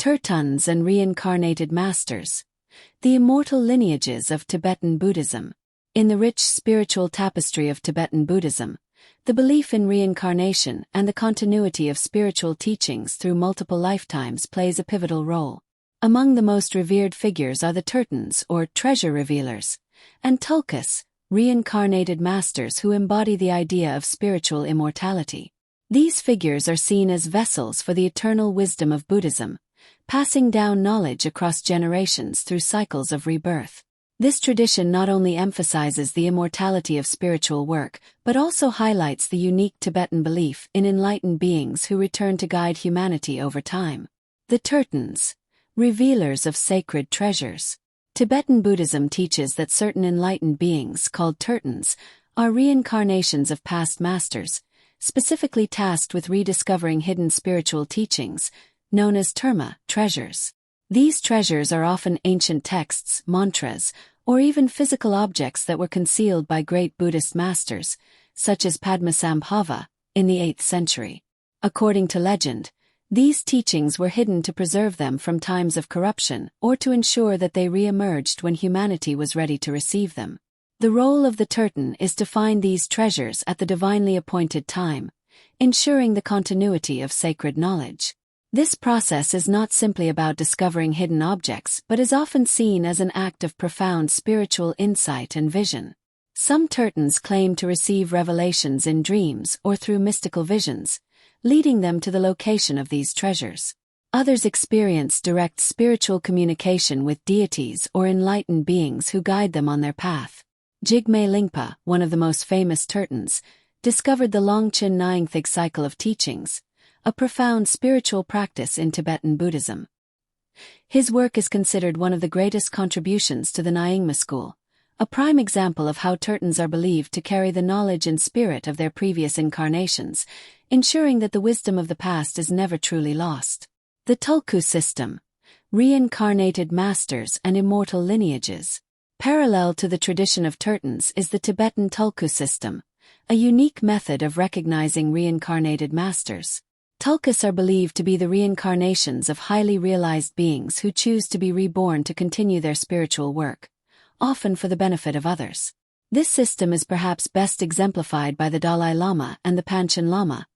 Tertons and Reincarnated Masters. The Immortal Lineages of Tibetan Buddhism. In the rich spiritual tapestry of Tibetan Buddhism, the belief in reincarnation and the continuity of spiritual teachings through multiple lifetimes plays a pivotal role. Among the most revered figures are the Tertons, or treasure revealers, and tulkus, reincarnated masters who embody the idea of spiritual immortality. These figures are seen as vessels for the eternal wisdom of Buddhism, passing down knowledge across generations through cycles of rebirth. This tradition not only emphasizes the immortality of spiritual work, but also highlights the unique Tibetan belief in enlightened beings who return to guide humanity over time. The Tertons, revealers of sacred treasures. Tibetan Buddhism teaches that certain enlightened beings, called tertons, are reincarnations of past masters, specifically tasked with rediscovering hidden spiritual teachings, known as terma, treasures. These treasures are often ancient texts, mantras, or even physical objects that were concealed by great Buddhist masters, such as Padmasambhava, in the 8th century. According to legend, these teachings were hidden to preserve them from times of corruption or to ensure that they re-emerged when humanity was ready to receive them. The role of the terton is to find these treasures at the divinely appointed time, ensuring the continuity of sacred knowledge. This process is not simply about discovering hidden objects but is often seen as an act of profound spiritual insight and vision. Some tertons claim to receive revelations in dreams or through mystical visions, leading them to the location of these treasures. Others experience direct spiritual communication with deities or enlightened beings who guide them on their path. Jigme Lingpa, one of the most famous tertons, discovered the Longchen Nyingthig cycle of teachings, a profound spiritual practice in Tibetan Buddhism. His work is considered one of the greatest contributions to the Nyingma school, a prime example of how tertons are believed to carry the knowledge and spirit of their previous incarnations, ensuring that the wisdom of the past is never truly lost. The Tulu System. Reincarnated Masters and Immortal Lineages. Parallel to the tradition of tertons is the Tibetan Tulku System, a unique method of recognizing reincarnated masters. Tulkus are believed to be the reincarnations of highly realized beings who choose to be reborn to continue their spiritual work, often for the benefit of others. This system is perhaps best exemplified by the Dalai Lama and the Panchen Lama,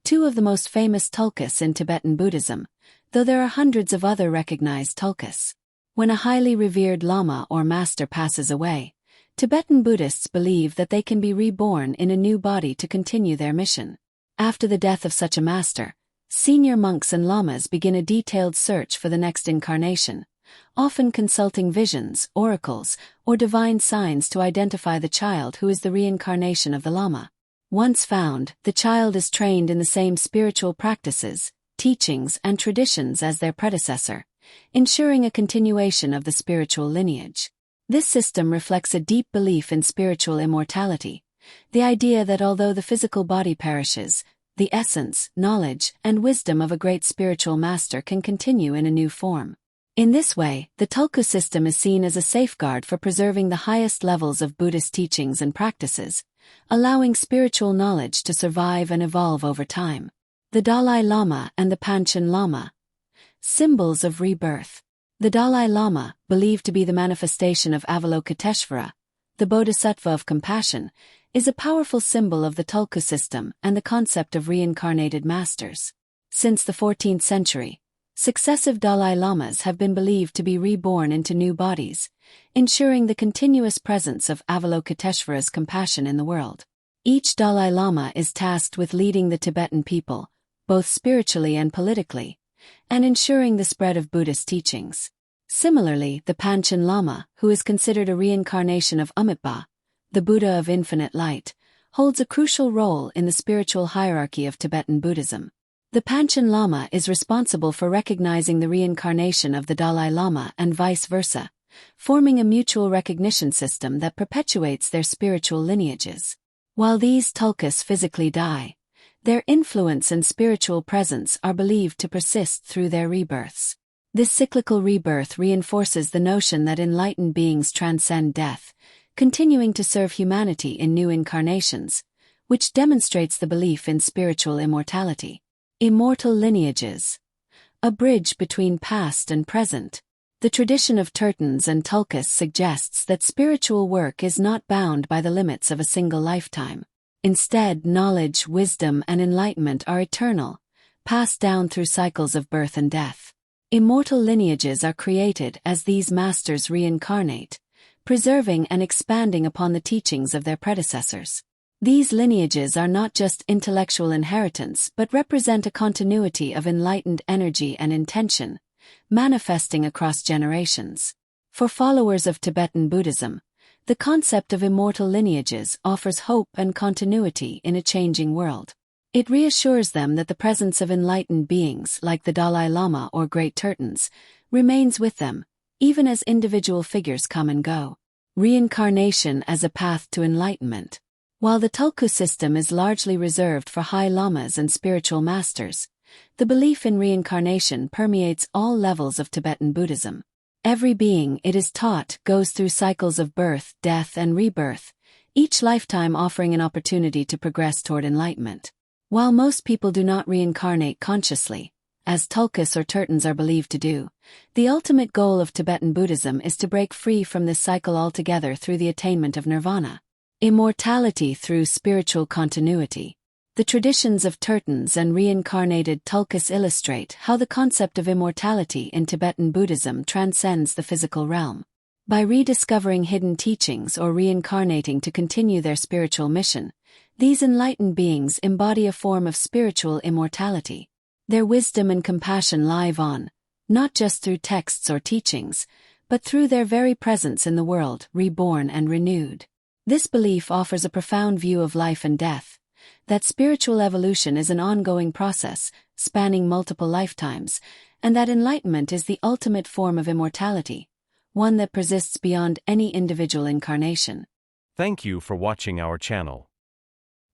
two of the most famous tulkus in Tibetan Buddhism, though there are hundreds of other recognized tulkus. When a highly revered Lama or master passes away, Tibetan Buddhists believe that they can be reborn in a new body to continue their mission. After the death of such a master, senior monks and lamas begin a detailed search for the next incarnation, often consulting visions, oracles, or divine signs to identify the child who is the reincarnation of the Lama. Once found, the child is trained in the same spiritual practices, teachings, and traditions as their predecessor, ensuring a continuation of the spiritual lineage. This system reflects a deep belief in spiritual immortality, the idea that although the physical body perishes, the essence, knowledge, and wisdom of a great spiritual master can continue in a new form. In this way, the Tulku system is seen as a safeguard for preserving the highest levels of Buddhist teachings and practices, allowing spiritual knowledge to survive and evolve over time. The Dalai Lama and the Panchen Lama. Symbols of rebirth. The Dalai Lama, believed to be the manifestation of Avalokiteshvara, the Bodhisattva of compassion, is a powerful symbol of the Tulku system and the concept of reincarnated masters. Since the 14th century, successive Dalai Lamas have been believed to be reborn into new bodies, ensuring the continuous presence of Avalokiteshvara's compassion in the world. Each Dalai Lama is tasked with leading the Tibetan people, both spiritually and politically, and ensuring the spread of Buddhist teachings. Similarly, the Panchen Lama, who is considered a reincarnation of Amitabha, the Buddha of infinite light, holds a crucial role in the spiritual hierarchy of Tibetan Buddhism. The Panchen Lama is responsible for recognizing the reincarnation of the Dalai Lama and vice versa, forming a mutual recognition system that perpetuates their spiritual lineages. While these tulkus physically die, their influence and spiritual presence are believed to persist through their rebirths. This cyclical rebirth reinforces the notion that enlightened beings transcend death, continuing to serve humanity in new incarnations, which demonstrates the belief in spiritual immortality. Immortal Lineages. a bridge between past and present. The tradition of Tertons and Tulkus suggests that spiritual work is not bound by the limits of a single lifetime. Instead, knowledge, wisdom, and enlightenment are eternal, passed down through cycles of birth and death. Immortal lineages are created as these masters reincarnate, preserving and expanding upon the teachings of their predecessors. These lineages are not just intellectual inheritance but represent a continuity of enlightened energy and intention, manifesting across generations. For followers of Tibetan Buddhism, the concept of immortal lineages offers hope and continuity in a changing world. It reassures them that the presence of enlightened beings like the Dalai Lama or Great Tertons remains with them, even as individual figures come and go. Reincarnation as a path to enlightenment. While the Tulku system is largely reserved for high lamas and spiritual masters, the belief in reincarnation permeates all levels of Tibetan Buddhism. Every being, it is taught, goes through cycles of birth, death, and rebirth, each lifetime offering an opportunity to progress toward enlightenment. While most people do not reincarnate consciously, as Tulkus or Tertons are believed to do, the ultimate goal of Tibetan Buddhism is to break free from this cycle altogether through the attainment of nirvana. Immortality through spiritual continuity. The traditions of Tertons and reincarnated Tulkus illustrate how the concept of immortality in Tibetan Buddhism transcends the physical realm. By rediscovering hidden teachings or reincarnating to continue their spiritual mission, these enlightened beings embody a form of spiritual immortality. Their wisdom and compassion live on, not just through texts or teachings, but through their very presence in the world, reborn and renewed. This belief offers a profound view of life and death, that spiritual evolution is an ongoing process, spanning multiple lifetimes, and that enlightenment is the ultimate form of immortality, one that persists beyond any individual incarnation. Thank you for watching our channel.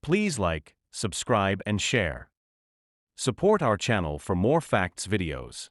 Please like, subscribe and share. Support our channel for more facts videos.